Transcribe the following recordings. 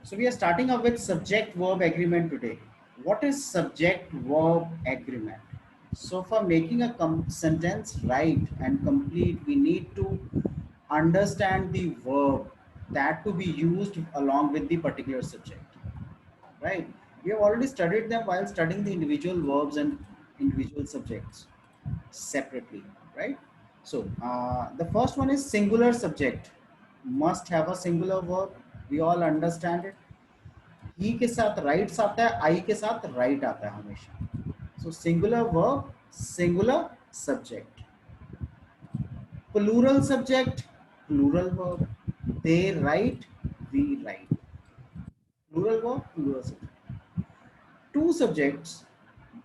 So we are starting up with subject verb agreement today. What is subject verb agreement? So for making a sentence right and complete, we need to understand the verb that to be used along with the particular subject. Right? We have already studied them while studying the individual verbs and individual subjects separately. Right? So the first one is singular subject. Must have a singular verb. We all understand it. ही के साथ rights आता है, आई के साथ right आता है हमेशा. So singular verb, singular subject. Plural subject, plural verb. They write, we write. Plural verb, plural subject. Two subjects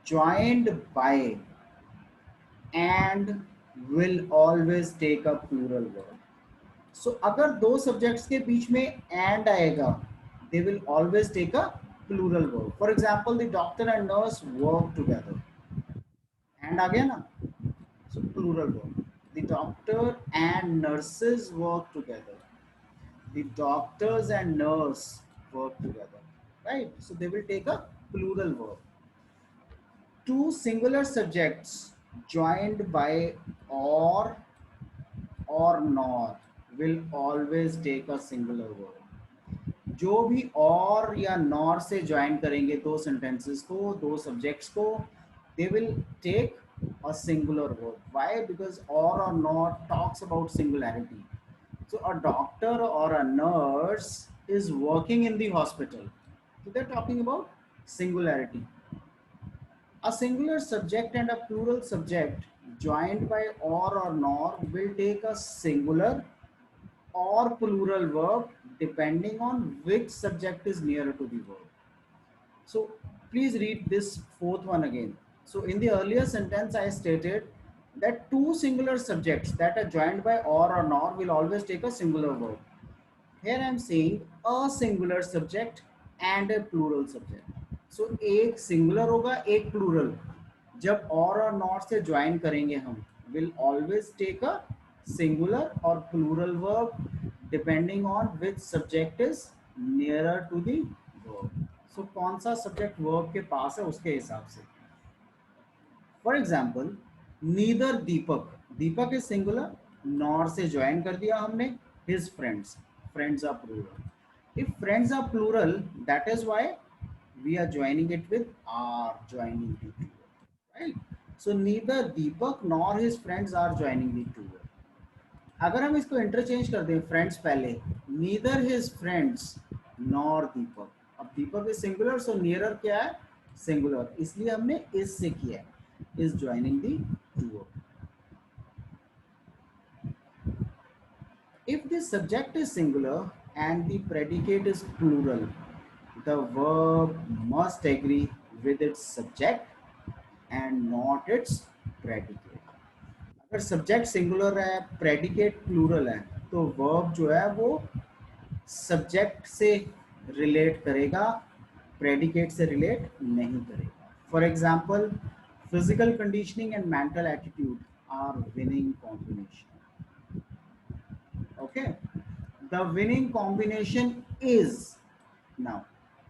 joined by and will always take a plural verb. So अगर दो subjects के बीच में and आएगा, they will always take a plural verb. For example, the doctor and nurse work together. And आ गया ना, so plural verb. The doctor and nurses work together. The doctors and nurse work together. Right, so they will take a plural verb. Two singular subjects joined by or nor will always take a singular verb. जो भी और या nor से join करेंगे दो sentences को, दो subjects को, they will take a singular verb. Why? Because or nor talks about singularity. So a doctor or a nurse is working in the hospital, so they're talking about singularity. A singular subject and a plural subject joined by or nor will take a singular or plural verb depending on which subject is nearer to the verb. So please read this fourth one again. So in the earlier sentence, I stated that two singular subjects that are joined by or nor will always take a singular verb. Here I am saying a singular subject and a plural subject. So एक singular होगा, एक plural. जब और not से join करेंगे हम, will always take a singular or plural verb depending on which subject is nearer to the verb. So कौन सा subject verb के पास है उसके हिसाब से. For example, neither Deepak. Deepak is singular, nor से ज्वाइन कर दिया हमने his friends. Friends are plural. If friends are plural, that is why we are joining it with are, joining the two. Right, so neither Deepak nor his friends are joining the two. अगर हम इसको interchange कर दें, friends पहले, neither his friends nor Deepak. अब Deepak is singular, so nearer क्या है? Singular, इसलिए हमने इस से किया है, is joining the duo. If the subject is singular and the predicate is plural, the verb must agree with its subject and not its predicate. अगर सब्जेक्ट सिंगुलर है, प्रेडिकेट प्लूरल है, तो वर्ब जो है वो सब्जेक्ट से relate करेगा, predicate से रिलेट नहीं करेगा. For example, physical conditioning and mental attitude are winning combination. Okay, the winning combination is. Now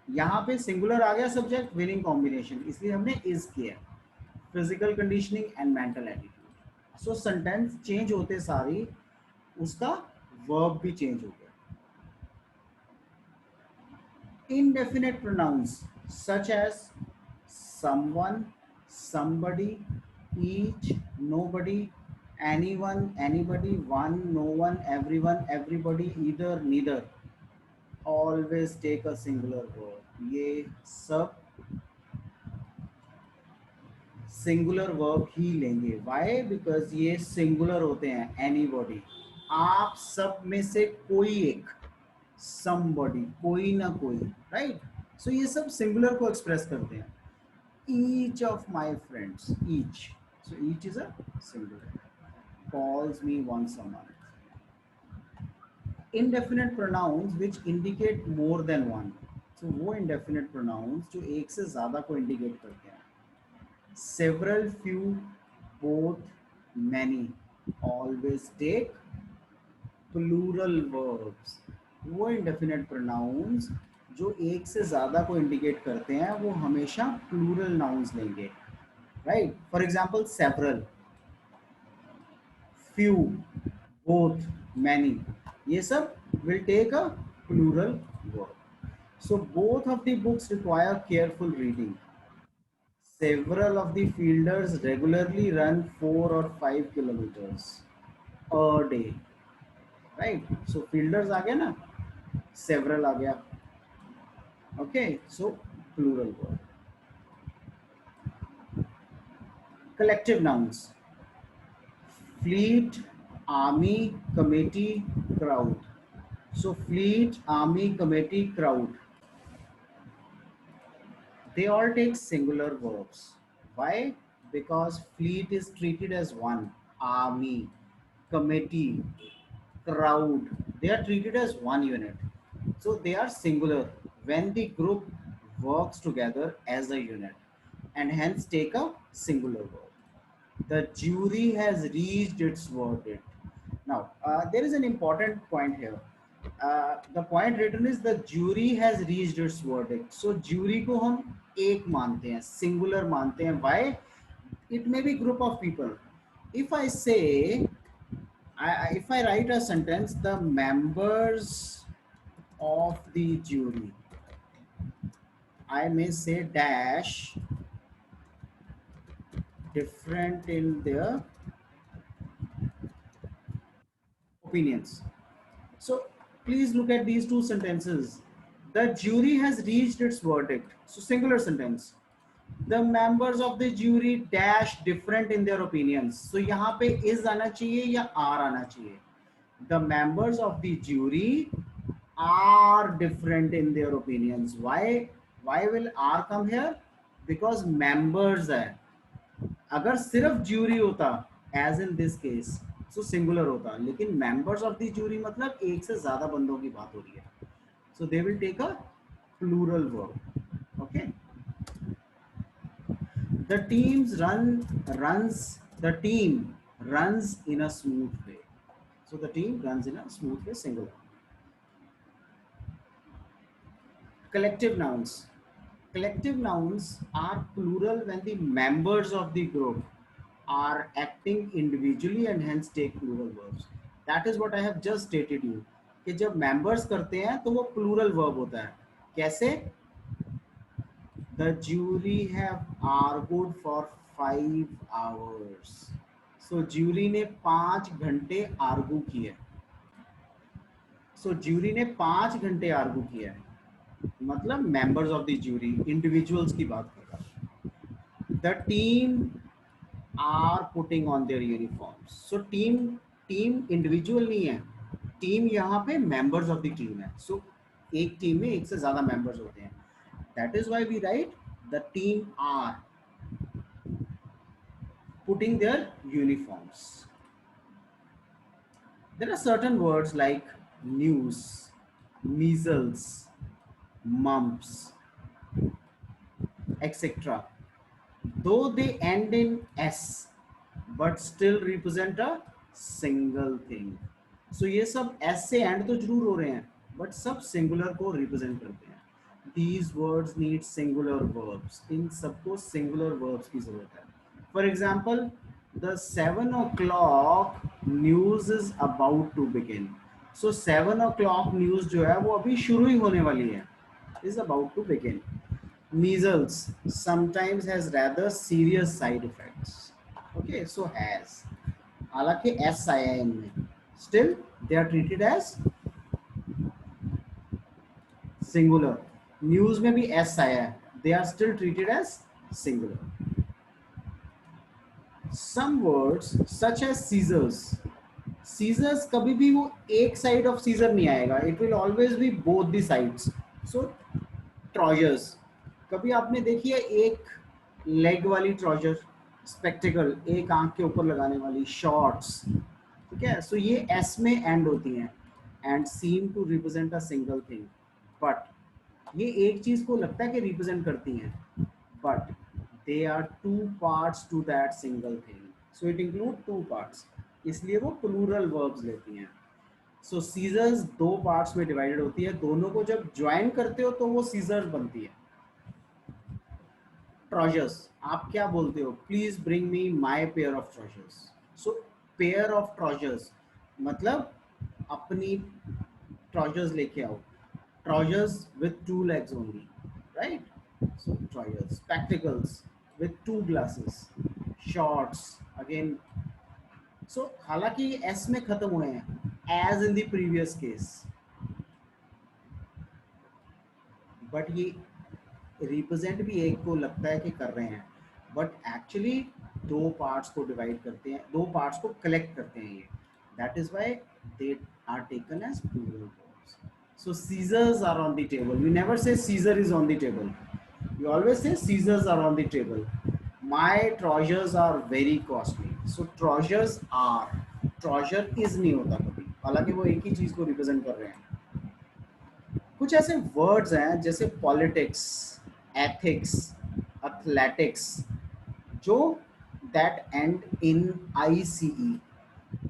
यहाँ पे सिंगुलर आ गया सब्जेक्ट, विनिंग कॉम्बिनेशन, इसलिए हमने इज किया. Physical conditioning and mental attitude. So sentence change होते सारी उसका वर्ब भी चेंज हो गया. Indefinite pronouns such as someone, somebody, each, nobody, anyone, anybody, one, no one, everyone, everybody, either, neither, always take a singular verb. ये सब singular verb ही लेंगे. Y? Because ये सिंगुलर होते हैं. एनीबॉडी, आप सब में से कोई एक, समबॉडी, कोई ना कोई. राइट, सो ये सब सिंगुलर को एक्सप्रेस करते हैं. Each of my friends, each, so each is a singular. Calls me once a month. indefinite pronouns which indicate more than one. So वो indefinite pronouns जो एक से ज़्यादा को indicate करते हैं. Several, few, both, many, always take plural verbs. वो indefinite pronouns जो एक से ज़्यादा को इंडिकेट करते हैं वो हमेशा प्लूरल नाउन्स लेंगे, right? For example several, few, both, many, ये सब will take a plural verb. So both of the books require careful reading. Several of the fielders regularly run 4 or 5 kilometers a day, right? So fielders आ गया ना, several आ गया. Okay, so plural word. Collective nouns: fleet, army, committee, crowd. So fleet, army, committee, crowd, they all take singular verbs. Why? Because fleet is treated as one, army, committee, crowd, they are treated as one unit. So they are singular when the group works together as a unit and hence take a singular verb. The jury has reached its verdict. Now, there is an important point here. The point written is the jury has reached its verdict. So, jury को हम एक मानते हैं, singular मानते हैं. Why? It may be group of people. If I say, if I write a sentence, the members of the jury, I may say dash different in their opinions. So please look at these two sentences. The jury has reached its verdict. So singular sentence. The members of the jury dash different in their opinions. So यहाँ पे is आना चाहिए या are आना चाहिए. The members of the jury are different in their opinions. Why will are come here? Because members है. अगर सिर्फ ज्यूरी होता as in this case so singular होता, लेकिन मेंबर्स ऑफ द ज्यूरी मतलब एक से ज्यादा बंदों की बात हो रही है, so they will take a plural verb. Okay, the teams the team runs in a smooth way. So the team runs in a smooth way, singular. Collective nouns. Collective nouns are plural when the members of the group are acting individually and hence take plural verbs. That is what I have just stated you. कि जब members करते हैं तो वो plural verb होता है. कैसे? The jury have argued for 5 hours. So jury ने 5 घंटे argue किए. So jury ने 5 घंटे argue किया है. मतलब members of the jury, individuals की बात कर रहा है. The team are putting on their uniforms. So team individual नहीं है, टीम यहाँ पे मेंबर्स ऑफ द टीम है. सो एक टीम में एक से ज्यादा मेंबर्स होते हैं. That is why we write the team are putting their uniforms. There are certain words like news, measles, mumps, etc. Though they end in S, but still represent a single thing. So ये सब S से end तो जरूर हो रहे हैं, but सब singular को represent करते हैं. These words need singular verbs. इन सबको singular verbs की जरूरत है. For example, the 7 o'clock news is about to begin. So 7 o'clock news जो है वो अभी शुरू ही होने वाली है. Is about to begin. Measles sometimes has rather serious side effects. Okay, so has. हालांकि S आया है इनमें. Still, they are treated as singular. News में भी S आया है. They are still treated as singular. Some words such as scissors. Scissors कभी भी वो एक side of scissor नहीं आएगा. It will always be both the sides. So trousers, कभी आपने देखी है एक लेग वाली ट्राउजर, स्पेक्टिकल एक आंख के ऊपर लगाने वाली, शॉर्ट्स, ठीक है. सो ये एस में एंड होती हैं and seem to represent a single thing. But ये एक चीज को लगता है कि रिप्रेजेंट करती हैं, but they are two parts to that single thing. So it include two parts, इसलिए वो प्लूरल वर्ब्स लेती हैं. सो सीजर्स दो पार्ट्स में डिवाइडेड होती है, दोनों को जब ज्वाइन करते हो तो वो सीजर्स बनती है। ट्राउजर्स, आप क्या बोलते हो? Please bring me my pair of trousers. So pair of trousers मतलब अपनी ट्राउजर्स लेके आओ। Trousers with two legs only, right? So trousers, spectacles with two glasses, shorts again. So हालांकि एस में खत्म हुए हैं as in the previous case, but ये रिप्रेजेंट भी एक को लगता है कि कर रहे हैं, बट एक्चुअली दो पार्ट्स को डिवाइड करते हैं, दो पार्ट्स को कलेक्ट करते हैं ये। That is why they are taken as plural verbs. So scissors are on the table, we never say scissor is on the table, we always say scissors are on the table. My trousers are very costly, so trousers are, trouser is नहीं होता कभी, हालांकि वो एक ही चीज को represent कर रहे हैं। कुछ ऐसे वर्ड्स हैं जैसे पॉलिटिक्स, एथिक्स, एथलेटिक्स, जो that end in ICE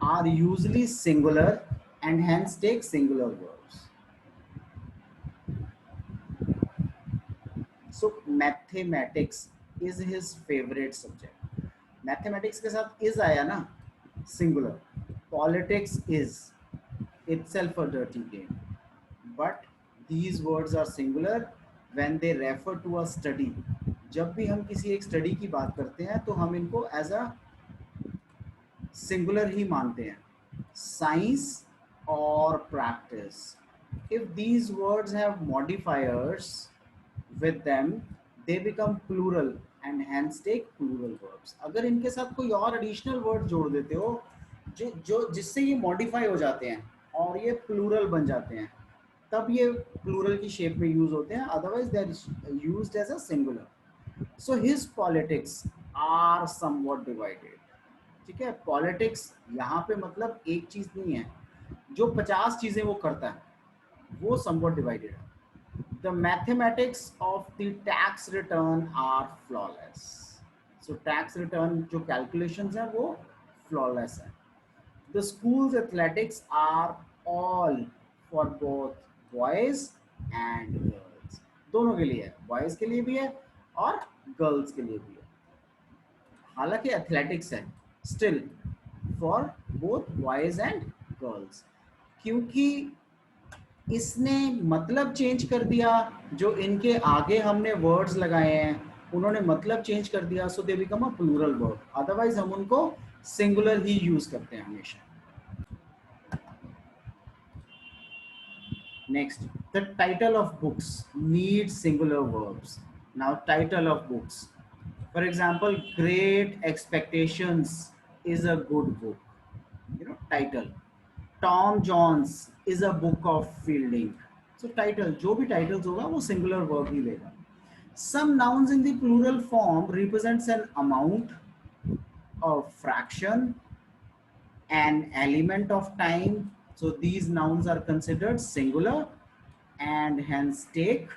are usually singular and hence take singular verbs. So mathematics is his favourite subject, mathematics के साथ इज आया ना, singular. Politics is itself a dirty game, but these words are singular when they refer to a study। जब भी हम किसी एक study की बात करते हैं तो हम इनको एज अ सिंगुलर ही मानते हैं। साइंस और practice, if these words have modifiers with them they become plural and hence take plural verbs। अगर इनके साथ कोई और एडिशनल वर्ड जोड़ देते हो जो जो जिससे ये मॉडिफाई हो जाते हैं और ये प्लूरल बन जाते हैं, तब ये प्लूरल की शेप में यूज होते हैं, otherwise they are used as a singular. So his politics are somewhat divided. ठीक है, पॉलिटिक्स यहाँ पे मतलब एक चीज नहीं है, जो 50 चीजें वो करता है वो समवॉट डिवाइडेड है। The mathematics of the tax return are flawless। So tax return जो calculations हैं वो flawless है। The school's athletics are all for both boys and girls। दोनों के लिए है, boys के लिए भी है और girls के लिए भी है। हालांकि एथलेटिक्स है still for both boys and girls, क्योंकि इसने मतलब चेंज कर दिया। जो इनके आगे हमने वर्ड्स लगाए हैं उन्होंने मतलब चेंज कर दिया, so they become a plural word, otherwise हम उनको सिंगुलर ही यूज करते हैं हमेशा। Next, the title of books need singular verbs. Now title of books, for example great expectations is a good book, you know, title Tom Jones is a book of fielding। so title, जो भी titles होगा वो singular verb ही लेगा। some nouns in the plural form represents an amount, a fraction, an element of time, so these nouns are considered singular and hence take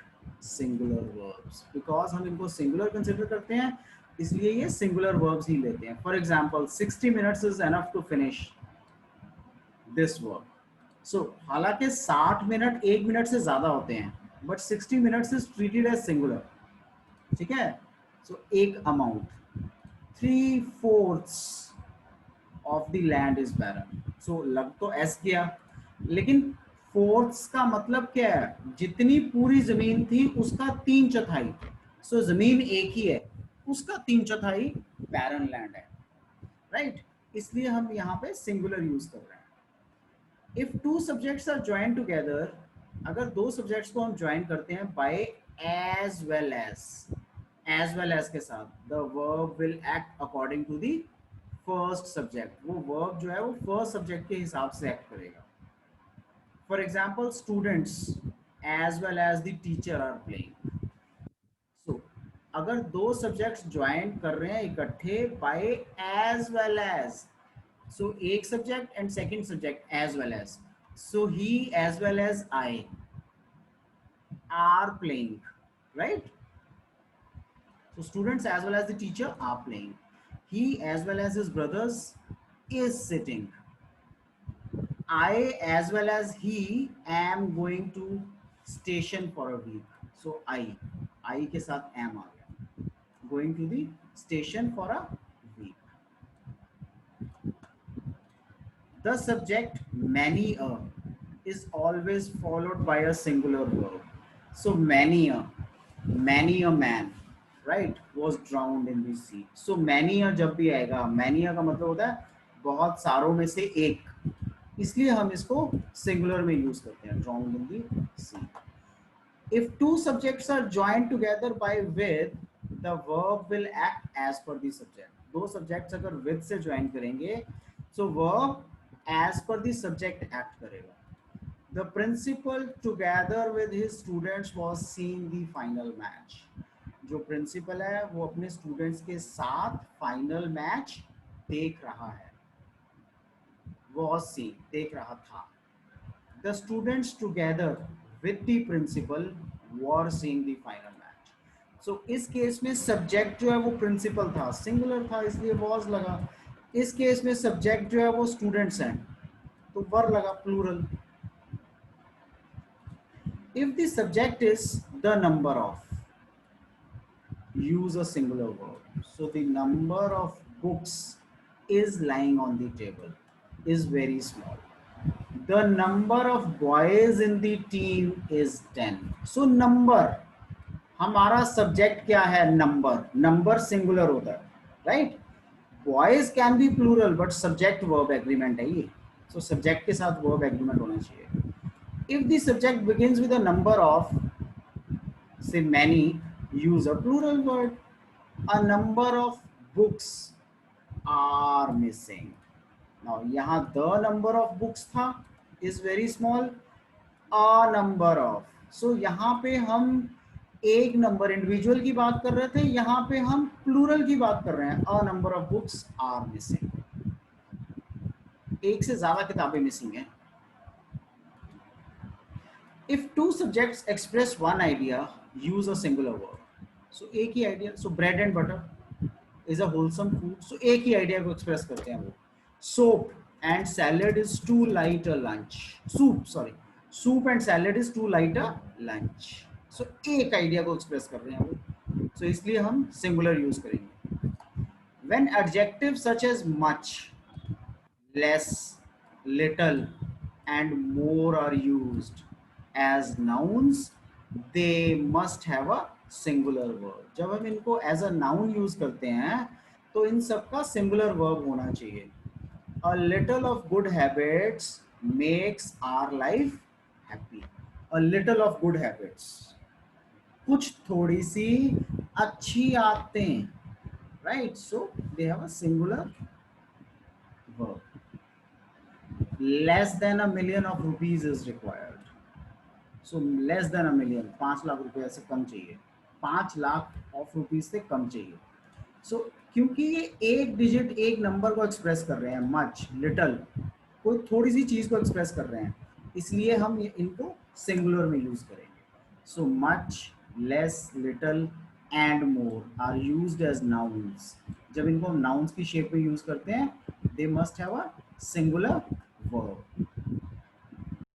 singular verbs। because हम इनको singular consider करते हैं इसलिए ये singular verbs ही लेते हैं। for example 60 minutes is enough to finish this work। so हालांकि 60 minute एक मिनट से ज्यादा होते हैं, but 60 minutes is treated as singular. ठीक है, सो एक amount, 3/4 of the land is barren. So लग तो एस गया, लेकिन फोर्थ्स का मतलब क्या है? जितनी पूरी जमीन थी उसका 3/4। सो जमीन एक ही है, उसका 3/4 बैरन लैंड है, राइट? इसलिए हम यहाँ पे सिंगुलर यूज कर रहे हैं। If two subjects are join together, अगर दो सब्जेक्ट्स को हम ज्वाइन करते हैं बाय एज वेल एज के साथ, the verb will act according to the first subject. वो वर्ब जो है वो फर्स्ट सब्जेक्ट के हिसाब से एक्ट करेगा। For example students as well as the teacher are playing. So अगर दो सब्जेक्ट्स ज्वाइन कर रहे हैं इकट्ठे by as well as, so एक subject and second subject as well as, so he as well as I are playing, right? So students as well as the teacher are playing, he as well as his brothers is sitting, I as well as he am going to station for a week. So I के साथ am आ गया, going to the station for a week. The subject many a is always followed by a singular verb. So many a man, right, was drowned in the sea. So many a जब भी आएगा, many a का मतलब होता है बहुत सारों में से एक, इसलिए हम इसको सिंगुलर में यूज करते हैं, drowned in the sea. If two subjects are joined together by with, the verb will act as per the subject. दो subjects अगर with से join करेंगे, so verb as per the subject act करेगा. The principal together with his students was seeing the final match. जो principal है वो अपने students के साथ फाइनल मैच देख रहा है. was seeing देख रहा था. The students together with the principal were seeing the final match. So इस केस में सब्जेक्ट जो है वो प्रिंसिपल था, सिंगुलर था इसलिए was लगा. इस केस में सब्जेक्ट जो है वो स्टूडेंट्स हैं तो वर लगा, plural. If the subject is the number of, use a singular verb. So the number of books is lying on the table is very small. The number of boys in the team is 10. So number, हमारा subject क्या है, number. Number singular होता है, right. Boys can be plural but subject verb agreement है ये. So subject के साथ verb agreement होना चाहिए. If the subject begins with a number of, say many, use a plural word. A number of books are missing. Now यहाँ the number of books था is very small. A number of, so यहाँ पे हम एक number individual की बात कर रहे थे, यहाँ पे हम प्लूरल की बात कर रहे हैं. A number of books are missing. एक से ज्यादा किताबें मिसिंग हैं. If two subjects express one idea, use a singular verb. So एक ही idea. So bread and butter is a wholesome food. So एक ही idea को express करते हैं वो. Soap and salad is too light a lunch. Soup and salad is too light a lunch. So एक idea को express कर रहे हैं वो. So इसलिए हम singular use करेंगे. When adjectives such as much, less, little and more are used as nouns, they must have a singular verb. जब हम इनको as a noun use करते हैं तो इन सब का singular verb होना चाहिए. A little of good habits makes our life happy. A little of good habits, कुछ थोड़ी सी अच्छी आदतें, right? So they have a singular verb. Less than a million of rupees is required. So less than a million, 5 lakh रुपए से कम चाहिए, 5 lakh of rupees से कम चाहिए. सो क्योंकि ये एक डिजिट एक नंबर को एक्सप्रेस कर रहे हैं, मच, लिटल, कोई थोड़ी सी चीज को एक्सप्रेस कर रहे हैं, इसलिए हम इनको सिंगुलर में यूज करेंगे. So much, less, little and more are used as nouns. जब इनको हम नाउन्स की शेप में यूज करते हैं, they must have a singular verb.